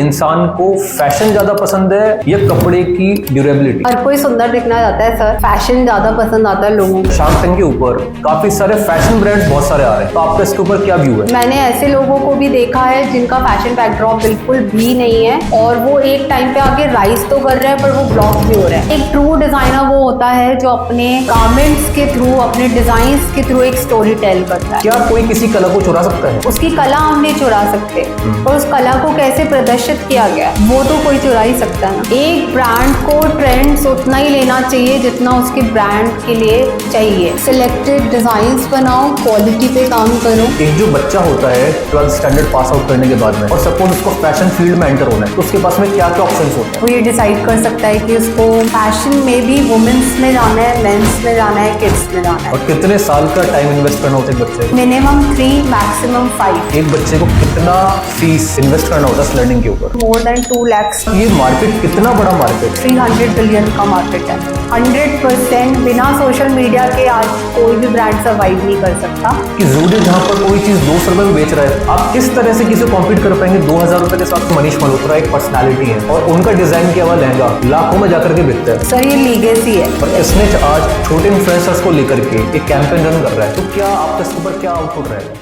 इंसान को फैशन ज्यादा पसंद है या कपड़े की ड्यूरेबिलिटी? हर कोई सुंदर दिखना चाहता है सर, फैशन ज्यादा पसंद आता है लोगों को। शार्क टैंक के ऊपर काफी सारे फैशन ब्रांड्स बहुत सारे आ रहे हैं, तो आपका इसके ऊपर क्या व्यू है? मैंने ऐसे लोगों को भी देखा है जिनका फैशन बैकड्रॉप बिल्कुल भी नहीं है और वो एक टाइम पे आके राइज तो कर रहे हैं पर वो ब्लॉक भी हो रहे हैं। एक ट्रू डिजाइनर वो होता है जो अपने गारमेंट्स के थ्रू, अपने डिजाइन के थ्रू एक स्टोरी टेल करता है। क्या कोई किसी कला को चुरा सकता है? उसकी कला हम नहीं चुरा सकते, पर उस कला को कैसे प्रदर्शित किया गया वो तो कोई चुरा ही सकता है ना। एक ब्रांड को ट्रेंड्स उतना ही लेना चाहिए जितना उसके ब्रांड के लिए चाहिए। सिलेक्टेड डिजाइन्स बनाओ, क्वालिटी पे काम करो। एक जो बच्चा होता है 12th स्टैंडर्ड पास आउट करने के बाद में और सपोज उसको फैशन फील्ड में एंटर होना है, तो उसके पास में क्या क्या ऑप्शंस होते हैं? वो ये डिसाइड कर सकता है कि उसको फैशन में भी वुमेन्स में जाना है, मेंस में जाना है, किड्स में जाना है। और कितने साल का टाइम इन्वेस्ट करना होता है एक बच्चे को? Minimum 3, maximum 5। एक बच्चे को कितना फीस इन्वेस्ट करना होता है लर्निंग के ऊपर? More than 2 lakhs। ये मार्केट कितना बड़ा मार्केट? 300 बिलियन का मार्केट है। 100% बिना सोशल मीडिया के आज कोई भी ब्रांड सर्वाइव नहीं कर सकता। कि ज़रूरी जहाँ पर कोई चीज़ 200 रुपए में बेच रहा है, आप किस तरह से किसी कॉम्पीट कर पाएंगे 2000 रुपए के साथ? मनीष मल्होत्रा एक पर्सनालिटी है और उनका डिजाइन किया हुआ लहंगा लाखों में जाकर के बिकता है। सर ये लीगेसी है। और इसने आज छोटे इन्फ्लुएंसर्स को लेकर के एक कैंपेन रन कर रहा है, तो क्या आपका इसके ऊपर क्या आउटपुट रहेगा?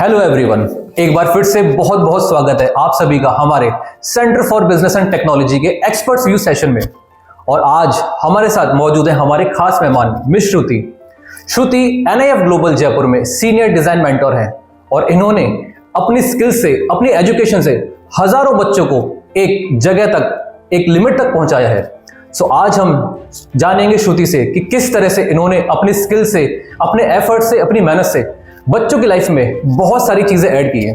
हेलो एवरीवन, एक बार फिर से बहुत बहुत स्वागत है आप सभी का हमारे centre for business and technology के एक्सपर्ट्स व्यू सेशन में। और आज हमारे साथ मौजूद है हमारे खास मेहमान मिस श्रुति। श्रुति NIF ग्लोबल जयपुर में सीनियर डिजाइन मेंटर हैं और इन्होंने अपनी स्किल से, अपनी एजुकेशन से हजारों बच्चों को एक जगह तक, एक लिमिट तक पहुंचाया है। सो आज हम जानेंगे श्रुति से कि किस तरह से इन्होंने अपनी स्किल से, अपने एफर्ट से, अपनी मेहनत से बच्चों की लाइफ में बहुत सारी चीजें ऐड की है।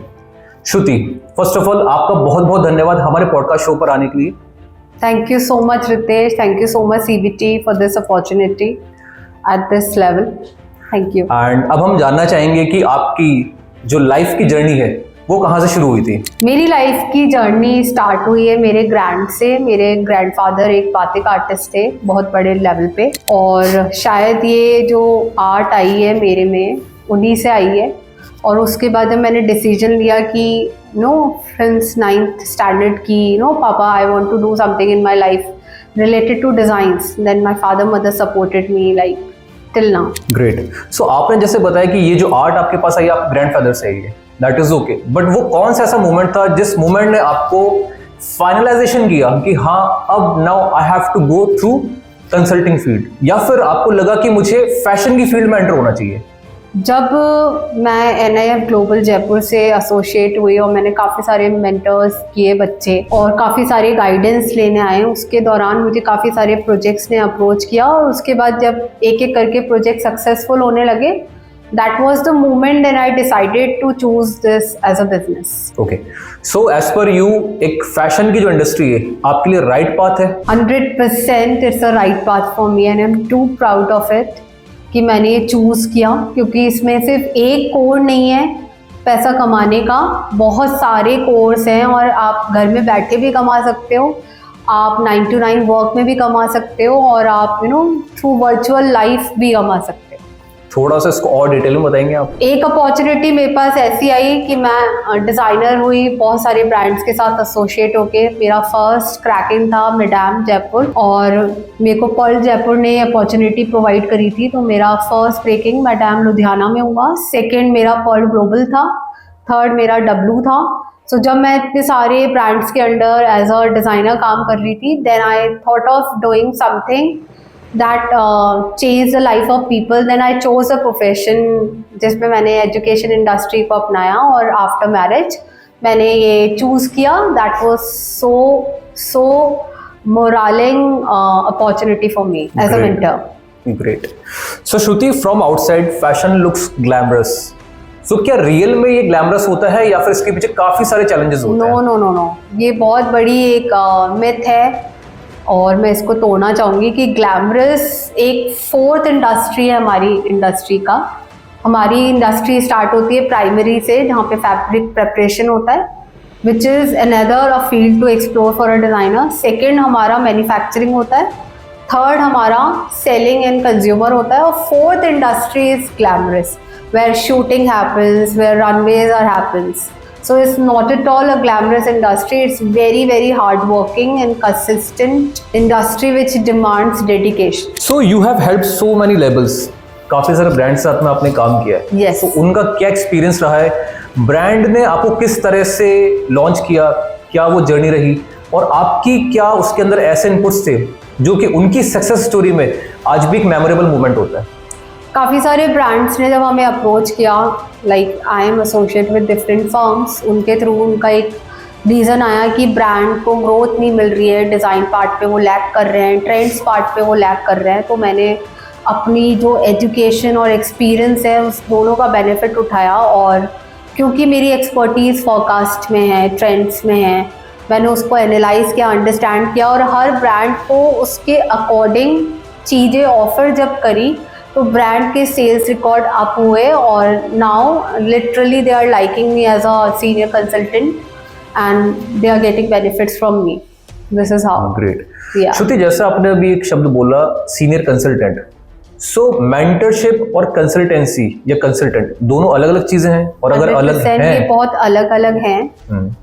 श्रुति, फर्स्ट ऑफ ऑल आपका बहुत बहुत धन्यवाद हमारे पॉडकास्ट शो पर आने के लिए। Thank you so much Ritesh, thank you so much CBT for this opportunity at this level. Thank you. And अब हम जानना चाहेंगे कि आपकी जो लाइफ की जर्नी है वो कहाँ से शुरू हुई थी? मेरी लाइफ की जर्नी स्टार्ट हुई है मेरे ग्रैंड से। मेरे ग्रैंडफादर एक बातिक आर्टिस्ट थे बहुत बड़े लेवल पे, और शायद ये जो आर्ट आई है मेरे में उन्हीं से आई है। और उसके बाद जब मैंने डिसीजन लिया कि सिंस 9th स्टैंडर्ड की पापा I want to do something in my life related to designs, then my father mother supported me like till now. Great. So आपने जैसे बताया कि ये जो आर्ट आपके पास आई आप ग्रैंडफादर से आई है, दैट इज ओके, बट वो कौन सा ऐसा मोमेंट था जिस मोमेंट ने आपको फाइनलाइजेशन किया कि हाँ अब now I have to go through consulting field, या फिर आपको लगा कि मुझे फैशन की फील्ड में एंटर होना चाहिए? जब मैं NIF ग्लोबल जयपुर से एसोसिएट हुई और मैंने काफ़ी सारे मेंटर्स किए बच्चे और काफ़ी सारे गाइडेंस लेने आए, उसके दौरान मुझे काफ़ी सारे प्रोजेक्ट्स ने अप्रोच किया। और उसके बाद जब एक एक करके प्रोजेक्ट सक्सेसफुल होने लगे, that was the moment when I decided to choose this as a business. Okay, so as per you एक फैशन की जो इंडस्ट्री है आपके लिए राइट पाथ है? 100% it's a right path for me and I am too proud of it कि मैंने ये चूज़ किया, क्योंकि इसमें सिर्फ एक कोर नहीं है पैसा कमाने का, बहुत सारे कोर्स हैं और आप घर में बैठे भी कमा सकते हो, आप 9 to 9 वर्क में भी कमा सकते हो और आप थ्रू वर्चुअल लाइफ भी कमा सकते हो। थोड़ा सा इसको और डिटेल में बताएंगे आप? एक अपॉर्चुनिटी मेरे पास ऐसी आई कि मैं डिज़ाइनर हुई, बहुत सारे ब्रांड्स के साथ एसोसिएट होके। मेरा फर्स्ट क्रैकिंग था मिडैम जयपुर और मेरे को पर्ल जयपुर ने अपॉर्चुनिटी प्रोवाइड करी थी, तो मेरा फर्स्ट ब्रेकिंग मिडैम लुधियाना में हुआ। सेकेंड मेरा पर्ल ग्लोबल था, थर्ड मेरा W था। सो जब मैं इतने सारे ब्रांड्स के अंडर एज अ डिज़ाइनर काम कर रही थी, then I thought of doing something that changed the life of people. Then I chose a profession जिसमें मैंने एजुकेशन इंडस्ट्री को अपनाया और आफ्टर मैरिज मैंने ये चूज़ किया। That was so moraling opportunity for me as a mentor. Great. So Shruti, from outside fashion looks glamorous. So क्या real में ये ग्लैमरस होता है या फिर इसके पीछे काफ़ी सारे चैलेंजेस होते हैं? नो, ये बहुत बड़ी एक मिथ है और मैं इसको तोड़ना चाहूँगी कि ग्लैमरस एक फोर्थ इंडस्ट्री है हमारी इंडस्ट्री का। हमारी इंडस्ट्री स्टार्ट होती है प्राइमरी से, जहाँ पे फैब्रिक प्रेपरेशन होता है, which is another a field to explore for a designer. Second हमारा मैन्युफैक्चरिंग होता है, थर्ड हमारा सेलिंग एंड कंज्यूमर होता है, और fourth industry is glamorous, where shooting happens, where runways are happens. So it's not at all a glamorous industry. It's very, very hardworking and consistent industry which demands dedication. So you have helped so many labels. काफी सारे brand साथ में आपने काम किया है. Yes. तो उनका क्या एक्सपीरियंस रहा है? ब्रांड ने आपको किस तरह से लॉन्च किया? क्या वो जर्नी रही? और आपकी क्या उसके अंदर ऐसे इनपुट्स थे जो कि उनकी सक्सेस स्टोरी में आज भी एक मेमोरेबल मोमेंट होता है? काफ़ी सारे ब्रांड्स ने जब हमें अप्रोच किया, like I am associate with different firms, उनके थ्रू उनका एक रीज़न आया कि ब्रांड को ग्रोथ नहीं मिल रही है, डिज़ाइन पार्ट पे वो लैक कर रहे हैं, ट्रेंड्स पार्ट पे वो लैक कर रहे हैं. तो मैंने अपनी जो एजुकेशन और एक्सपीरियंस है उस दोनों का बेनिफिट उठाया, और क्योंकि मेरी एक्सपर्टीज़ फोरकास्ट में है, ट्रेंड्स में है, मैंने उसको एनालाइज किया, अंडरस्टैंड किया, और हर ब्रांड को उसके अकॉर्डिंग चीज़ें ऑफ़र जब करी तो ब्रांड के सेल्स रिकॉर्ड अप हुए, और now literally they are liking me as a senior consultant and they are getting benefits from me. This is how. Great. Yeah. Shruti, जैसे आपने अभी एक शब्द बोला सीनियर कंसल्टेंट, सो मेंटरशिप और कंसल्टेंसी या कंसल्टेंट दोनों अलग अलग चीजें हैं, और अगर अलग 100% हैं ये बहुत अलग अलग हैं.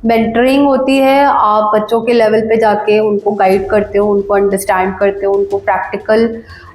मेंटरिंग होती है, आप बच्चों के लेवल पे जाके उनको गाइड करते हो, उनको अंडरस्टैंड करते हो, उनको प्रैक्टिकल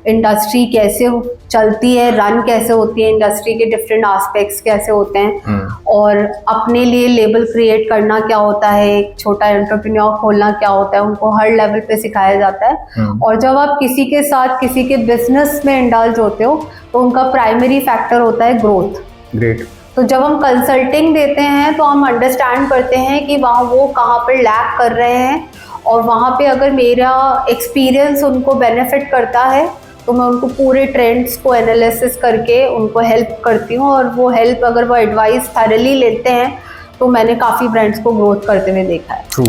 इंडस्ट्री कैसे चलती है, रन कैसे होती है, इंडस्ट्री के डिफरेंट एस्पेक्ट्स कैसे होते हैं, और अपने लिए लेबल क्रिएट करना क्या होता है, एक छोटा एंटरप्रेन्योर खोलना क्या होता है, उनको हर लेवल पे सिखाया जाता है. और जब आप किसी के साथ किसी के बिजनेस में इंडल्ज होते हो तो उनका प्राइमरी फैक्टर होता है ग्रोथ. ग्रेट. तो जब हम कंसल्टिंग देते हैं तो हम अंडरस्टैंड करते हैं कि वहाँ वो कहाँ पर लैक कर रहे हैं, और वहाँ पे अगर मेरा एक्सपीरियंस उनको बेनिफिट करता है तो मैं उनको पूरे ट्रेंड्स को एनालिसिस करके उनको हेल्प करती हूँ, और वो हेल्प अगर वो एडवाइस थॉरली लेते हैं तो मैंने काफ़ी ब्रांड्स को ग्रोथ करते हुए देखा है. ट्रू.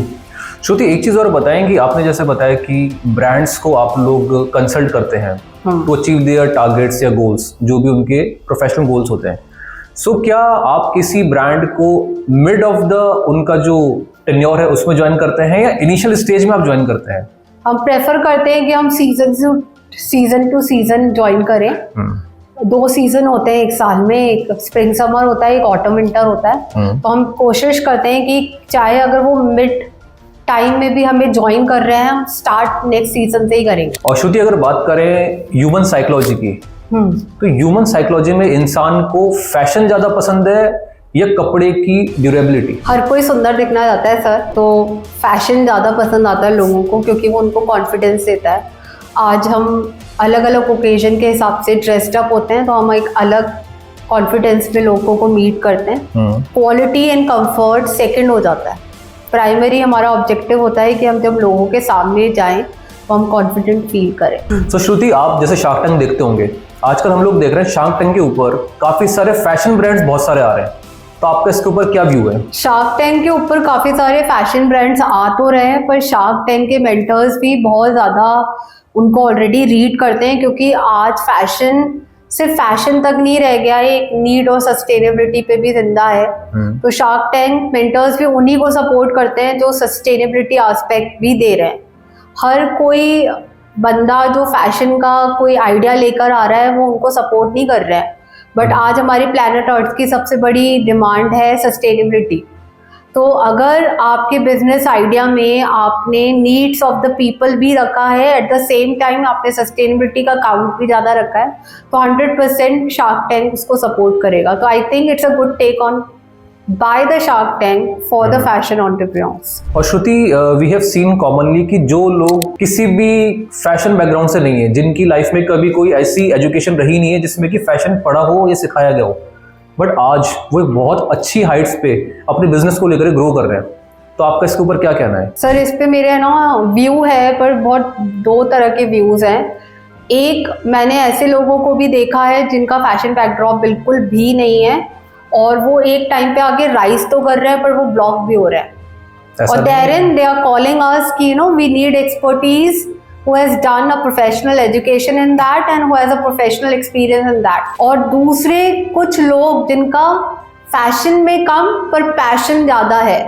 श्रुति, एक चीज़ और बताएंगी, आपने जैसे बताया कि ब्रांड्स को आप लोग कंसल्ट करते हैं टू अचीव देयर टारगेट्स या गोल्स, जो भी उनके प्रोफेशनल गोल्स होते हैं. सो क्या आप किसी ब्रांड को मिड ऑफ द उनका जो टेन्योर है उसमें ज्वाइन करते हैं, या इनिशियल स्टेज में आप ज्वाइन करते हैं? हम प्रेफर करते हैं कि हम सीजन टू सीजन ज्वाइन करें. 2 सीजन होते हैं एक साल में, एक स्प्रिंग समर होता है, एक ऑटम विंटर होता है. तो हम कोशिश करते हैं कि चाहे अगर वो मिड टाइम में भी हमें ज्वाइन कर रहे हैं, हम स्टार्ट नेक्स्ट सीजन से ही करेंगे. और श्रुति, अगर बात करें ह्यूमन साइकोलॉजी की, तो ह्यूमन साइकोलॉजी में इंसान को फैशन ज्यादा पसंद है या कपड़े की ड्यूरेबिलिटी? हर कोई सुंदर दिखना चाहता है सर, तो फैशन ज़्यादा पसंद आता है लोगों को, क्योंकि वो उनको कॉन्फिडेंस देता है. आज हम अलग अलग ओकेजन के हिसाब से ड्रेस्ड अप होते हैं, तो हम एक अलग कॉन्फिडेंस में लोगों को मीट करते हैं. क्वालिटी एंड कंफर्ट सेकंड हो जाता है. प्राइमरी हमारा ऑब्जेक्टिव होता है कि हम जब लोगों के सामने जाएं तो हम कॉन्फिडेंट फील करें. तो श्रुति, आप जैसे शार्क टैंक देखते होंगे, आजकल हम लोग देख रहे हैं शार्क टैंक के ऊपर काफी सारे फैशन ब्रांड्स बहुत सारे आ रहे हैं, तो आपका इसके ऊपर क्या व्यू है? शार्क टैंक के ऊपर काफ़ी सारे फैशन ब्रांड्स आ तो रहे हैं, पर शार्क टैंक के मेंटर्स भी बहुत ज़्यादा उनको ऑलरेडी रीड करते हैं, क्योंकि आज फैशन सिर्फ फैशन तक नहीं रह गया है, एक नीड और सस्टेनेबिलिटी पे भी जिंदा है. तो शार्क टैंक मेंटर्स भी उन्हीं को सपोर्ट करते हैं जो सस्टेनेबिलिटी एस्पेक्ट भी दे रहे हैं. हर कोई बंदा जो फैशन का कोई आइडिया लेकर आ रहा है वो उनको सपोर्ट नहीं कर रहा है, बट आज हमारे प्लैनेट अर्थ की सबसे बड़ी डिमांड है सस्टेनेबिलिटी. तो अगर आपके बिजनेस आइडिया में आपने नीड्स ऑफ द पीपल भी रखा है, एट द सेम टाइम आपने सस्टेनेबिलिटी का काउंट भी ज़्यादा रखा है, तो 100% शार्क टैंक उसको सपोर्ट करेगा. तो I think it's a good take on by the Shark Tank for the fashion entrepreneurs. और Shruti, we have seen commonly कि जो लोग किसी भी फैशन बैकग्राउंड से नहीं है, जिनकी लाइफ में कभी कोई ऐसी एजुकेशन रही नहीं है जिसमें कि फैशन पढ़ा हो या सिखाया गया हो, बट आज वो एक बहुत अच्छी हाइट्स पे अपने बिजनेस को लेकर ग्रो कर रहे हैं, तो आपका इसके ऊपर क्या कहना है? सर, इस पे मेरे ना व्यू है, पर बहुत 2 तरह के व्यूज़ हैं. एक, मैंने ऐसे लोगों को भी देखा है जिनका फैशन बैकड्रॉप बिल्कुल भी नहीं है, और वो एक टाइम पे आगे राइज तो कर रहे हैं पर वो ब्लॉक भी हो रहे हैं. और देयरइन दे आर कॉलिंग अस कि we need expertise who has done a professional education in that and who has a professional experience in that. और दूसरे कुछ लोग जिनका फैशन में कम पर पैशन ज़्यादा है,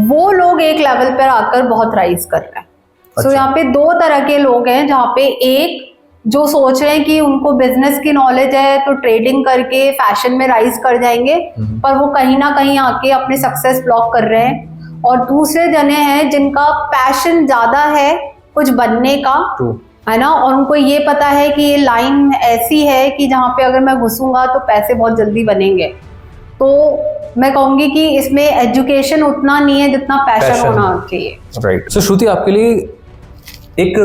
वो लोग एक लेवल पर आकर बहुत राइज कर रहे हैं. सो यहाँ पे दो तरह के लोग हैं, जहाँ पे एक जो सोच रहे हैं कि उनको बिजनेस की नॉलेज है तो ट्रेडिंग करके फैशन में राइज कर जाएंगे, पर वो कहीं ना कहीं आके अपने सक्सेस ब्लॉक कर रहे हैं। और दूसरे जने हैं जिनका पैशन ज्यादा है कुछ बनने का, है ना, और उनको ये पता है कि ये लाइन ऐसी है कि जहाँ पे अगर मैं घुसूंगा तो पैसे बहुत जल्दी बनेंगे। तो मैं कहूंगी कि इसमें एजुकेशन उतना नहीं है जितना पैशन होना चाहिए। राइट। सो श्रुति, आपके लिए एक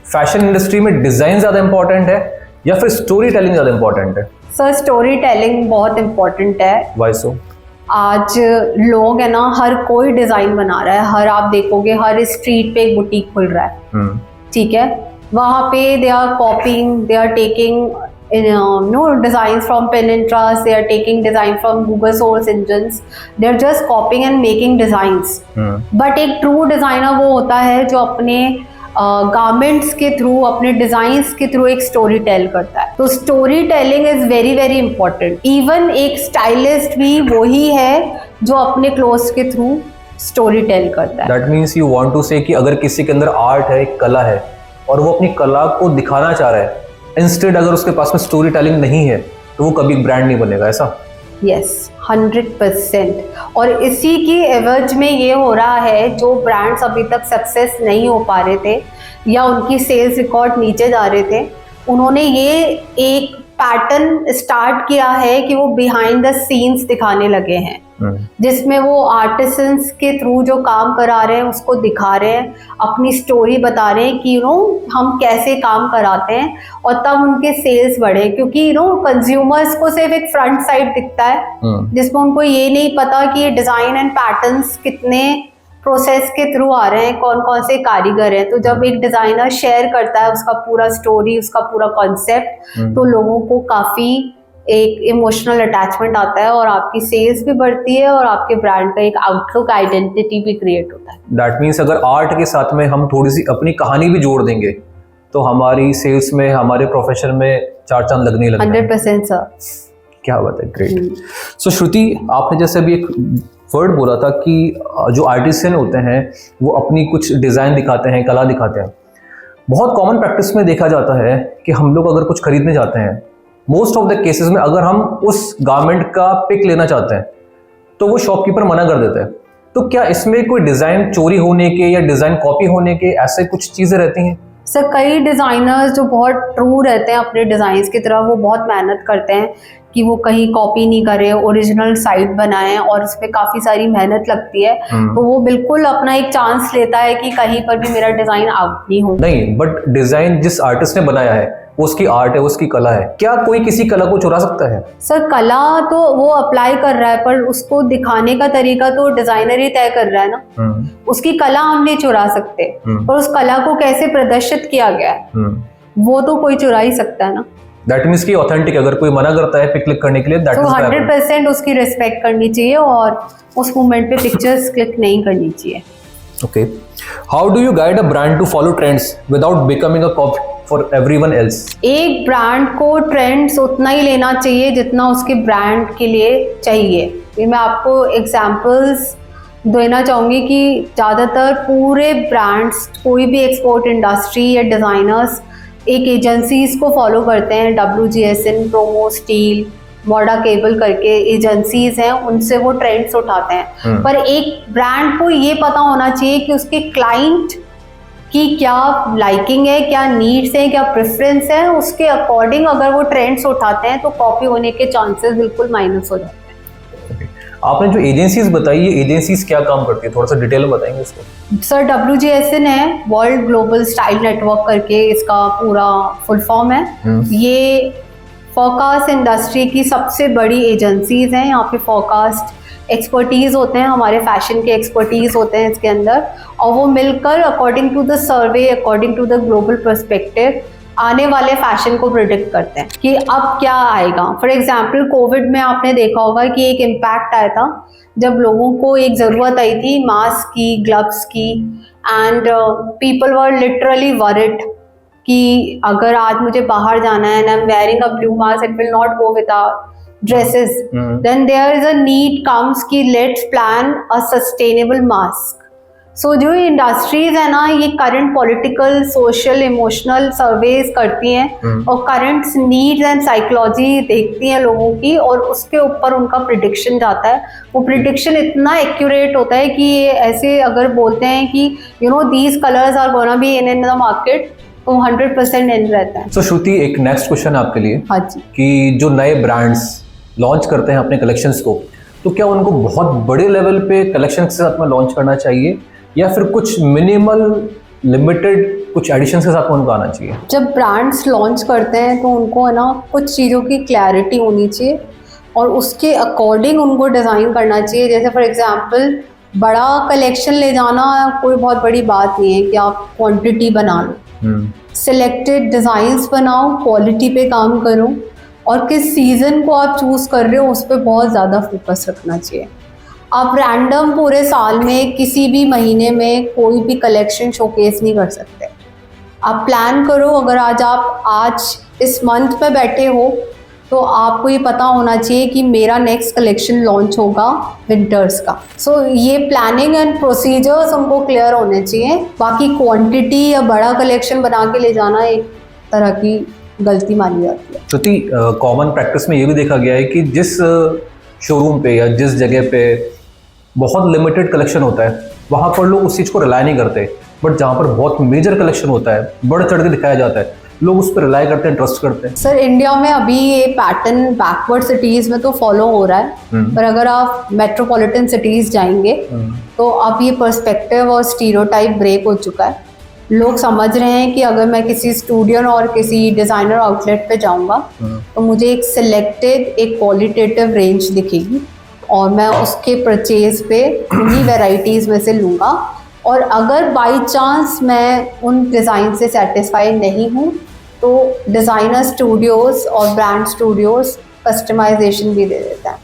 फैशन इंडस्ट्री में डिजाइन ज्यादा इंपॉर्टेंट है या फिर स्टोरी टेलिंग ज्यादा इंपॉर्टेंट है? सर स्टोरी टेलिंग बहुत इंपॉर्टेंट है। Why so? आज लोग है ना, हर कोई डिजाइन बना रहा है, हर आप देखोगे हर स्ट्रीट पे एक बुटीक खुल रहा है, ठीक है, वहां पे they are copying, they are taking designs from Pinterest, they are taking design from Google source engines, they are just copying and making designs. But एक true designer वो होता है जो अपने गारमेंट्स के थ्रू, अपने डिजाइन्स के थ्रू एक स्टोरी टेल करता है। तो story telling is very very important. Even एक स्टाइलिस्ट भी वही है जो अपने क्लोथ्स के थ्रू स्टोरी टेल करता है। That means you want to say कि अगर किसी के अंदर आर्ट है, एक कला है, और वो अपनी कला को दिखाना चाह रहा है, इंस्टेड अगर उसके पास में स्टोरी टेलिंग नहीं है तो वो कभी ब्रांड नहीं बनेगा, ऐसा? यस, 100%। और इसी की एवज में ये हो रहा है, जो ब्रांड्स अभी तक सक्सेस नहीं हो पा रहे थे या उनकी सेल्स रिकॉर्ड नीचे जा रहे थे, उन्होंने ये एक पैटर्न स्टार्ट किया है कि वो बिहाइंड द सीन्स दिखाने लगे हैं, जिसमें वो आर्टिसंस के थ्रू जो काम करा रहे हैं उसको दिखा रहे हैं, अपनी स्टोरी बता रहे हैं कि हम कैसे काम कराते हैं, और तब उनके सेल्स बढ़े। क्योंकि कंज्यूमर्स को सिर्फ एक फ्रंट साइड दिखता है जिसमें उनको ये नहीं पता कि ये डिजाइन एंड पैटर्न्स कितने प्रोसेस के थ्रू आ रहे हैं, कौन कौन से कारीगर हैं। तो जब एक डिजाइनर शेयर करता है उसका पूरा स्टोरी, उसका पूरा कॉन्सेप्ट, तो लोगों को काफी एक इमोशनल अटैचमेंट आता है और आपकी सेल्स भी बढ़ती है और आपके ब्रांड का एक आउटलुक, आइडेंटिटी भी क्रिएट होता है। दैट मीन्स अगर आर्ट के साथ में हम थोड़ी सी अपनी कहानी भी जोड़ देंगे तो हमारी सेल्स में, हमारे प्रोफेशन में चार चांद लगने लगेंगे। 100% सर। क्या बात है, ग्रेट। सो श्रुति, आपने जैसे अभी एक वर्ड बोला था कि जो आर्टिस्ट होते हैं वो अपनी कुछ डिज़ाइन दिखाते हैं, कला दिखाते हैं। बहुत कॉमन प्रैक्टिस में देखा जाता है कि हम लोग अगर कुछ खरीदने जाते हैं, मोस्ट ऑफ द केसेस में अगर हम उस गारमेंट का पिक लेना चाहते हैं तो वो शॉपकीपर मना कर देता है। तो क्या इसमें कोई डिज़ाइन चोरी होने के या डिज़ाइन कॉपी होने के ऐसे कुछ चीज़ें रहती हैं? सर कई डिज़ाइनर्स जो बहुत ट्रू रहते हैं अपने डिज़ाइंस की तरह, वो बहुत मेहनत करते हैं कि वो कहीं कॉपी नहीं करे, ओरिजिनल साइट बनाएं, और उसमें काफ़ी सारी मेहनत लगती है। तो वो बिल्कुल अपना एक चांस लेता है कि कहीं पर भी मेरा डिज़ाइन आउट नहीं हो। नहीं, बट डिज़ाइन जिस आर्टिस्ट ने बनाया है वो उसकी आर्ट है, उसकी कला है। क्या कोई किसी कला को चुरा सकता है? सर कला तो वो अप्लाई कर रहा है, पर उसको दिखाने का तरीका तो डिजाइनर ही तय कर रहा है ना। उसकी कला हम नहीं चुरा सकते, पर उस कला को कैसे प्रदर्शित किया गया है वो तो कोई चुरा ही सकता है ना। दैट मीन्स कि ऑथेंटिक, अगर कोई मना करता है पिक क्लिक करने के लिए, दैट तो 100% उसकी रिस्पेक्ट करनी चाहिए और उस मोमेंट पे पिक्चर्स क्लिक नहीं करनी चाहिए। Okay, how do you guide a brand to follow trends without becoming a copy for everyone else? एक ब्रांड को ट्रेंड्स उतना ही लेना चाहिए जितना उसके ब्रांड के लिए चाहिए। ये मैं आपको एग्जांपल्स देना चाहूँगी कि ज़्यादातर पूरे ब्रांड्स, कोई भी एक्सपोर्ट इंडस्ट्री या डिज़ाइनर्स एक एजेंसीज को फॉलो करते हैं। WGSN, प्रोमो स्टील, मोडा केबल करके एजेंसीज हैं, उनसे वो ट्रेंड्स उठाते हैं। पर एक ब्रांड को ये पता होना चाहिए कि उसके क्लाइंट की क्या लाइकिंग है, क्या नीड्स है, क्या प्रेफरेंस है, उसके अकॉर्डिंग अगर वो ट्रेंड्स उठाते हैं तो कॉपी होने के चांसेस बिल्कुल माइनस हो जाते हैं। आपने जो एजेंसीज बताई, ये एजेंसीज क्या काम करती है, थोड़ा सा डिटेल में बताएंगे इसको? सर WGSN है, वर्ल्ड ग्लोबल स्टाइल नेटवर्क करके इसका पूरा फुल फॉर्म है। ये फोरकास्ट इंडस्ट्री की सबसे बड़ी एजेंसीज हैं। यहाँ पे फोरकास्ट एक्सपर्टीज़ होते हैं, हमारे फैशन के एक्सपर्टीज़ होते हैं इसके अंदर, और वो मिलकर according to the survey, according to the global perspective आने वाले फैशन को प्रिडिक्ट करते हैं कि अब क्या आएगा। फॉर एग्जाम्पल कोविड में आपने देखा होगा कि एक इम्पैक्ट आया था जब लोगों को एक ज़रूरत आई थी मास्क की, ग्लव्स की, and people were literally worried कि अगर आज मुझे बाहर जाना है and I am wearing a blue mask, it will not go with our dresses, then there is a need comes कि let's plan a sustainable mask. सो जो इंडस्ट्रीज है ना, ये current political, social, emotional surveys करती हैं और current needs and psychology देखती हैं लोगों की, और उसके ऊपर उनका प्रिडिक्शन जाता है। वो प्रिडिक्शन इतना एक्यूरेट होता है कि ये ऐसे अगर बोलते हैं कि you know these colours are gonna be in the market, तो 100% इन रहता है। सो श्रुति, एक नेक्स्ट क्वेश्चन है आपके लिए। हाँ जी। कि जो नए ब्रांड्स लॉन्च करते हैं अपने कलेक्शंस को, तो क्या उनको बहुत बड़े लेवल पे कलेक्शन के साथ में लॉन्च करना चाहिए, या फिर कुछ मिनिमल लिमिटेड कुछ एडिशंस के साथ में उनको आना चाहिए? जब ब्रांड्स लॉन्च करते हैं तो उनको है ना कुछ चीज़ों की क्लैरिटी होनी चाहिए और उसके अकॉर्डिंग उनको डिज़ाइन करना चाहिए। जैसे फॉर एग्जांपल बड़ा कलेक्शन ले जाना कोई बहुत बड़ी बात नहीं है कि आप क्वांटिटी बना लो, सिलेक्टेड डिज़ाइंस बनाओ, क्वालिटी पे काम करो, और किस सीज़न को आप चूज़ कर रहे हो उस पर बहुत ज़्यादा फोकस रखना चाहिए। आप रैंडम पूरे साल में किसी भी महीने में कोई भी कलेक्शन शोकेस नहीं कर सकते। आप प्लान करो, अगर आज इस मंथ पे बैठे हो तो आपको ये पता होना चाहिए कि मेरा नेक्स्ट कलेक्शन लॉन्च होगा विंटर्स का। सो ये प्लानिंग एंड प्रोसीजर्स उनको क्लियर होने चाहिए। बाकी क्वांटिटी या बड़ा कलेक्शन बना के ले जाना एक तरह की गलती मानी जाती है। श्रुति, कॉमन प्रैक्टिस में ये भी देखा गया है कि जिस शोरूम पे या जिस जगह पे बहुत लिमिटेड कलेक्शन होता है, वहाँ पर लोग उस चीज़ को रिलाई नहीं करते, बट जहाँ पर बहुत मेजर कलेक्शन होता है, बढ़ चढ़ के दिखाया जाता है, लोग उस पर रिलाई करते हैं, ट्रस्ट करते हैं। सर, इंडिया में अभी ये पैटर्न बैकवर्ड सिटीज़ में तो फॉलो हो रहा है, पर अगर आप मेट्रोपॉलिटन सिटीज़ जाएंगे तो अब ये पर्सपेक्टिव और स्टीरियोटाइप ब्रेक हो चुका है। लोग समझ रहे हैं कि अगर मैं किसी स्टूडियो और किसी डिज़ाइनर आउटलेट पे जाऊंगा तो मुझे एक सिलेक्टेड, एक क्वालिटेटिव रेंज दिखेगी और मैं उसके परचेज पे उन्हीं वैरायटीज़ में से लूँगा। और अगर बाई चांस मैं उन डिज़ाइन से सेटिस्फाई नहीं हूँ तो डिज़ाइनर स्टूडियोज़ और ब्रांड स्टूडियोज़ कस्टमाइजेशन भी दे देता है।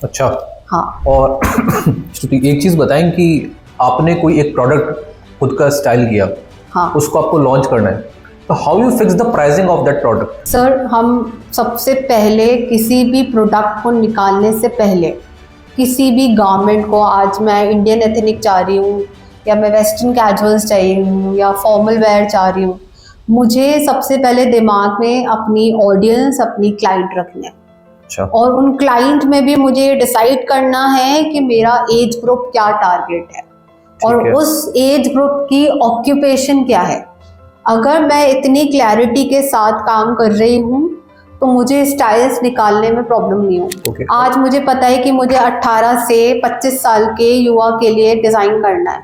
अच्छा। हाँ। और श्रुति, एक चीज़ बताएं कि आपने कोई एक प्रोडक्ट खुद का स्टाइल किया, हाँ, उसको आपको लॉन्च करना है, तो how you fix the pricing of that product? Sir, हम सबसे पहले किसी भी प्रोडक्ट को निकालने से पहले किसी भी गारमेंट को, आज मैं इंडियन एथनिक चाह रही हूँ या मैं वेस्टर्न कैजुअल्स चाहिए हूँ या फॉर्मल वेयर चाह रही हूँ, मुझे सबसे पहले दिमाग में अपनी ऑडियंस, अपनी क्लाइंट रखना है। अच्छा। और उन क्लाइंट में भी मुझे डिसाइड करना है कि मेरा एज ग्रुप क्या टारगेट है और उस एज ग्रुप की ऑक्यूपेशन क्या है। अगर मैं इतनी क्लैरिटी के साथ काम कर रही हूँ तो मुझे स्टाइल्स निकालने में प्रॉब्लम नहीं होगी। आज मुझे पता है कि मुझे 18 से 25 साल के युवा के लिए डिज़ाइन करना है,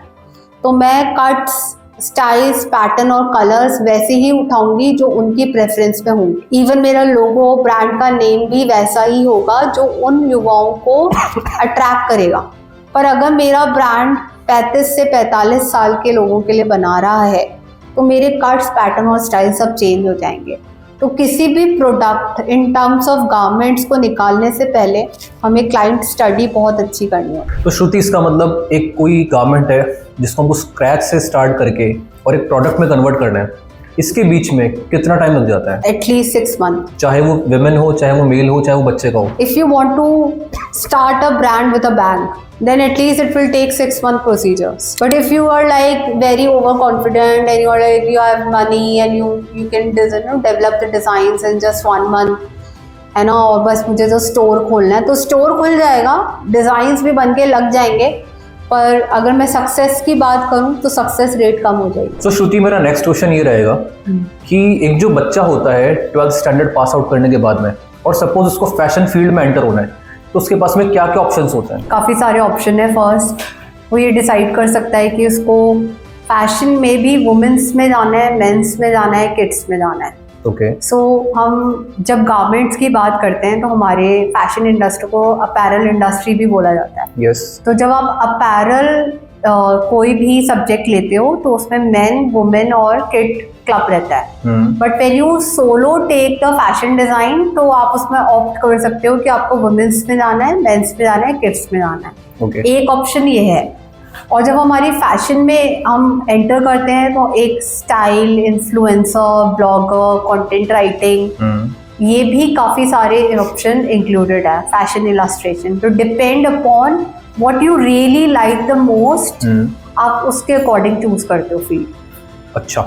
तो मैं कट्स, स्टाइल्स, पैटर्न और कलर्स वैसे ही उठाऊंगी जो उनकी प्रेफरेंस में होंगी। इवन मेरा लोगो, ब्रांड का नेम भी वैसा ही होगा जो उन युवाओं को अट्रैक्ट करेगा। पर अगर मेरा ब्रांड 35 से 45 साल के लोगों के लिए बना रहा है तो मेरे कट्स, पैटर्न और स्टाइल सब चेंज हो जाएंगे। तो किसी भी product in terms of garments को निकालने से पहले हमें क्लाइंट स्टडी बहुत अच्छी करनी है। तो श्रुति, इसका मतलब एक कोई गारमेंट है जिसको हमको स्क्रैच से स्टार्ट करके और एक प्रोडक्ट में कन्वर्ट करना है, इसके बीच में कितना टाइम लग जाता है? At least 6 month. चाहे वो विमेन हो, चाहे वो मेल हो, चाहे वो बच्चे का हो। If you want to start a brand with a bang, then at least it will take 6-month procedures. But if you are like very overconfident and you are like you have money and you can develop the designs in just 1 month, है ना, और बस मुझे तो store खोलना है, तो store खुल जाएगा, डिज़ाइंस भी बन के लग जाएंगे, पर अगर मैं सक्सेस की बात करूं तो सक्सेस रेट कम हो जाएगी। तो श्रुति, मेरा नेक्स्ट क्वेश्चन ये रहेगा कि एक जो बच्चा होता है 12th स्टैंडर्ड पास आउट करने के बाद में, और सपोज उसको फैशन फील्ड में एंटर होना है, तो उसके पास में क्या क्या ऑप्शंस होते हैं? काफ़ी सारे ऑप्शन है। फर्स्ट, वो ये डिसाइड कर सकता है कि उसको फैशन में भी वुमेन्स में जाना है, मेंस में जाना है, किड्स में जाना है। ओके। सो हम जब गारमेंट्स की बात करते हैं तो हमारे फैशन इंडस्ट्री को अपैरल इंडस्ट्री भी बोला जाता है। यस। तो जब आप अपैरल कोई भी सब्जेक्ट लेते हो तो उसमें मेन, वुमेन और किड क्लब रहता है। But when you solo take the fashion design तो आप उसमें ऑप्ट कर सकते हो कि आपको वुमेन्स में जाना है, मेंस में जाना है, किड्स में जाना है। Okay. एक ऑप्शन ये है। और जब हमारी फैशन में हम एंटर करते हैं तो एक style, influencer, blogger, content writing, ये भी काफ़ी सारे ऑप्शन इंक्लूडेड है। फैशन इलस्ट्रेशन, तो depend upon what you really like the most आप उसके अकॉर्डिंग चूज करते हो फील्ड। अच्छा,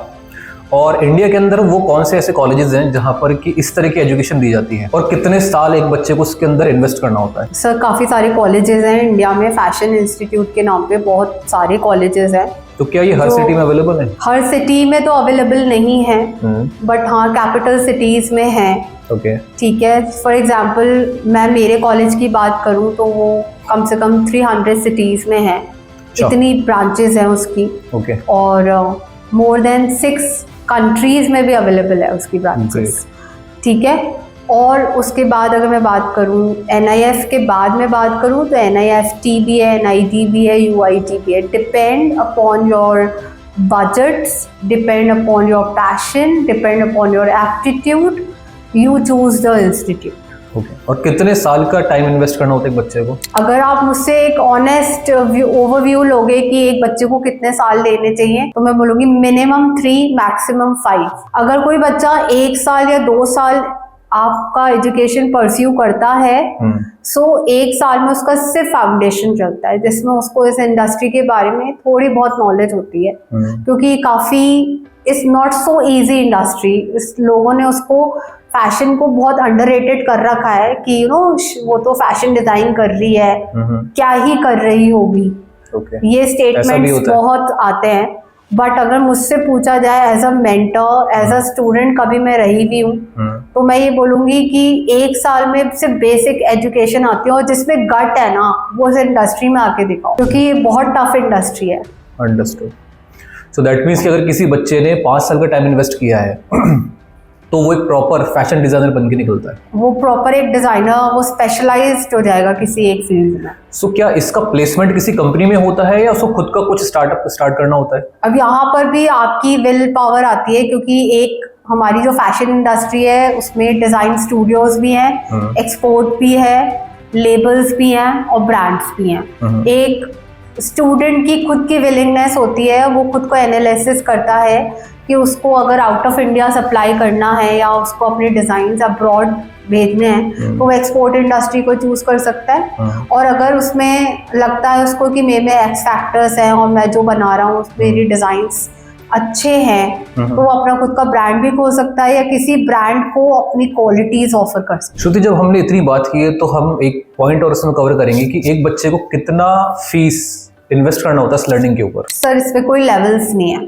और इंडिया के अंदर वो कौन से ऐसे कॉलेजेस हैं जहाँ पर कि इस तरह की एजुकेशन दी जाती है, और कितने साल एक बच्चे को उसके अंदर इन्वेस्ट करना होता है? सर काफ़ी सारे कॉलेजेस हैं इंडिया में, फैशन इंस्टीट्यूट के नाम पे बहुत सारे कॉलेजेस हैं। तो क्या ये हर सिटी में अवेलेबल है? हर सिटी में तो अवेलेबल नहीं है, बट हाँ कैपिटल सिटीज़ में है। ओके, ठीक है, फॉर एग्जांपल मैं मेरे कॉलेज की बात करूँ तो वो कम से कम 300 सिटीज़ में है, इतनी ब्रांचेस हैं उसकी। ओके, और मोर देन 6 कंट्रीज़ में भी अवेलेबल है उसकी ब्रांचेस। ठीक है, और उसके बाद अगर मैं बात करूँ NIF के बाद में बात करूँ तो NIFT भी है, NID भी है, UIT भी है। Depend upon your budgets, depend upon your passion, depend upon your aptitude, you choose the institute. Okay, और कितने साल का टाइम इन्वेस्ट करना होता है एक बच्चे को? अगर आप मुझसे एक ऑनेस्ट ओवरव्यू लोगे कि एक बच्चे को कितने साल लेने चाहिए, तो मैं बोलूँगी मिनिमम 3 मैक्सिमम 5। अगर कोई बच्चा 1 साल या 2 साल आपका एजुकेशन परस्यू करता है, सो 1 साल में उसका सिर्फ फाउंडेशन चलता है, जिसमें उसको इस इंडस्ट्री के बारे में थोड़ी बहुत नॉलेज होती है, क्योंकि काफ़ी it's not so easy industry. इस लोगों ने उसको फैशन को बहुत अंडररेटेड कर रखा है कि वो तो फैशन डिजाइन कर रही है, क्या ही कर रही होगी। ये स्टेटमेंट्स बहुत आते हैं, बट अगर मुझसे पूछा जाए as a mentor, as a student, कभी मैं रही भी हूँ, तो मैं ये बोलूँगी कि 1 साल में सिर्फ बेसिक एजुकेशन आती है, और जिसमें गट है ना वो इस इंडस्ट्री में आके दिखाओ, क्योंकि ये बहुत टफ इंडस्ट्री है। अंडरस्टूड। सो दैट मीन्स कि अगर किसी बच्चे ने 5 साल का टाइम इन्वेस्ट किया है तो वो एक प्रॉपर फैशन डिजाइनर बन के निकलता है, वो प्रॉपर एक डिजाइनर, वो स्पेशलाइज्ड हो जाएगा किसी एक फील्ड में। सो क्या इसका प्लेसमेंट किसी कंपनी में होता है या उसको खुद का कुछ स्टार्टअप स्टार्ट करना होता है? अब यहाँ पर भी आपकी विल पावर आती है, क्योंकि एक हमारी जो फैशन इंडस्ट्री है उसमें डिजाइन स्टूडियोज भी हैं, एक्सपोर्ट भी है, लेबल्स भी हैं और ब्रांड्स भी हैं। एक स्टूडेंट की खुद की विलिंगनेस होती है, वो खुद को एनालिसिस करता है कि उसको अगर आउट ऑफ इंडिया सप्लाई करना है या उसको अपने डिज़ाइंस अब्रॉड भेजने हैं, तो वो एक्सपोर्ट इंडस्ट्री को चूज कर सकता है। और अगर उसमें लगता है उसको कि मेरे में एक्स फैक्टर्स हैं और मैं जो बना रहा हूँ उसमें मेरी डिज़ाइंस अच्छे हैं, तो वो अपना खुद का ब्रांड भी खोल सकता है या किसी ब्रांड को अपनी क्वालिटीज ऑफर कर सकता है। श्रुति, जब हमने इतनी बात की है तो हम एक पॉइंट और इसमें कवर करेंगे कि एक बच्चे को कितना फीस इन्वेस्ट करना होता है इस लर्निंग के ऊपर? सर इसमें कोई लेवल्स नहीं है,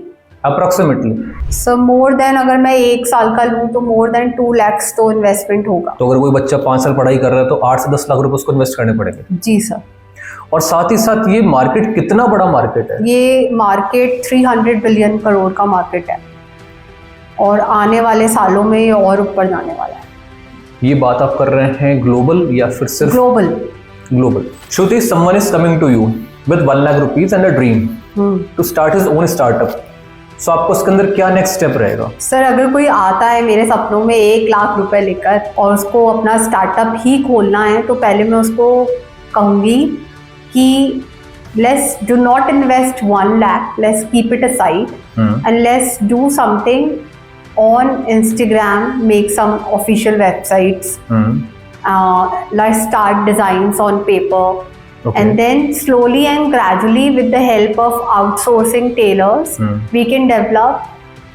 अप्रोक्सीमेटली। सर मोर देन, अगर मैं 1 साल का लूँ तो मोर देन 2 लाख तो इन्वेस्टमेंट होगा। तो अगर कोई बच्चा 5 साल पढ़ाई कर रहा है तो 8 से 10 लाख रुपए उसको इन्वेस्ट करने पड़ेंगे? जी सर। और साथ ही साथ ये मार्केट कितना बड़ा मार्केट है? ये मार्केट 300 बिलियन करोड़ का मार्केट है, और आने वाले सालों में ये और ऊपर जाने वाला है। ये बात आप कर रहे हैं ग्लोबल या फिर सिर्फ global? Global. Shruti, someone is coming to you with 1 lakh rupees and a dream to start his own startup, so आपको उसके अंदर क्या नेक्स्ट स्टेप रहेगा? सर अगर कोई आता है मेरे सपनों में 1 लाख रुपए लेकर और उसको अपना स्टार्टअप ही खोलना है, तो पहले मैं उसको कहूँगी कि let's do not invest 1 lakh, let's keep it aside and let's do something on Instagram, make some official websites, let's start designs on paper. Okay. And then slowly and gradually, with the help of outsourcing tailors, we can develop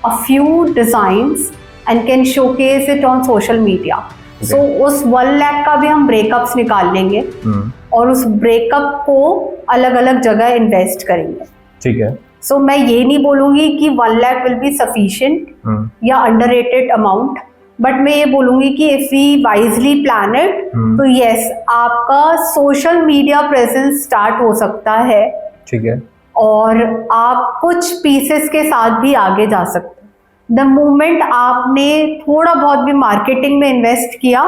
a few designs and can showcase it on social media. Okay. So उस 1 लाख का भी हम breakups निकाल लेंगे और उस breakup को अलग अलग जगह इन्वेस्ट करेंगे। ठीक है। So मैं ये नहीं बोलूँगी कि 1 लाख will be sufficient या underrated amount, बट मैं ये बोलूँगी कि if we wisely plan it, तो यस आपका सोशल मीडिया प्रेजेंस स्टार्ट हो सकता है। ठीक है। और आप कुछ पीसेस के साथ भी आगे जा सकते हैं। द मोमेंट आपने थोड़ा बहुत भी मार्केटिंग में इन्वेस्ट किया,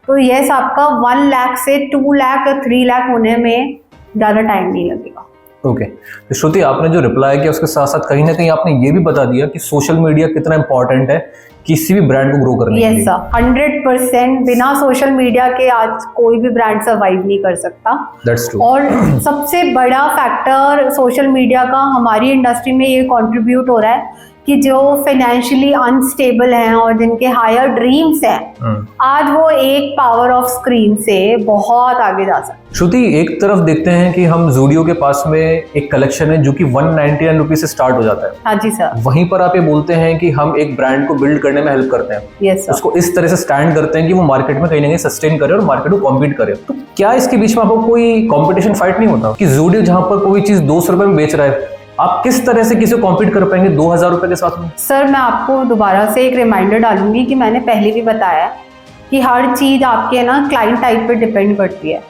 तो यस आपका 1 लाख से 2 लाख या 3 लाख होने में ज़्यादा टाइम नहीं लगेगा। ओके, तो श्रुति, आपने जो रिप्लाई किया उसके साथ साथ कहीं ना कहीं आपने ये भी बता दिया कि सोशल मीडिया कितना इंपॉर्टेंट है किसी भी ब्रांड को ग्रो करने के लिए। Yes sir, 100%। बिना सोशल मीडिया के आज कोई भी ब्रांड सर्वाइव नहीं कर सकता। That's true. और सबसे बड़ा फैक्टर सोशल मीडिया का हमारी इंडस्ट्री में ये कंट्रीब्यूट हो रहा है कि जो फाइनेंशियली अनस्टेबल हैं और जिनके हायर ड्रीम्स हैं, आज वो एक पावर ऑफ स्क्रीन से बहुत आगे जा सकते हैं। श्रुति, एक तरफ देखते हैं कि हम ज़ूडियो के पास में एक कलेक्शन है जो कि 199 रुपीज से स्टार्ट हो जाता है। हाँ जी सर। वहीं पर आप ये बोलते हैं कि हम एक ब्रांड को बिल्ड करने में हेल्प करते हैं। Yes sir. उसको इस तरह से स्टैंड करते हैं कि वो मार्केट में कहीं ना कहीं सस्टेन करे और मार्केट को कॉम्पीट करे। तो क्या इसके बीच में आपको कोई कॉम्पिटिशन फाइट नहीं होता कि ज़ूडियो जहां पर कोई चीज 200 रुपए में बेच रहा है, आप किस तरह से किसी को कॉम्पीट कर पाएंगे 2000 रुपए के साथ में? सर, मैं आपको दोबारा से एक रिमाइंडर डालूंगी कि मैंने पहले भी बताया कि हर चीज आपके ना क्लाइंट टाइप पे डिपेंड करती है।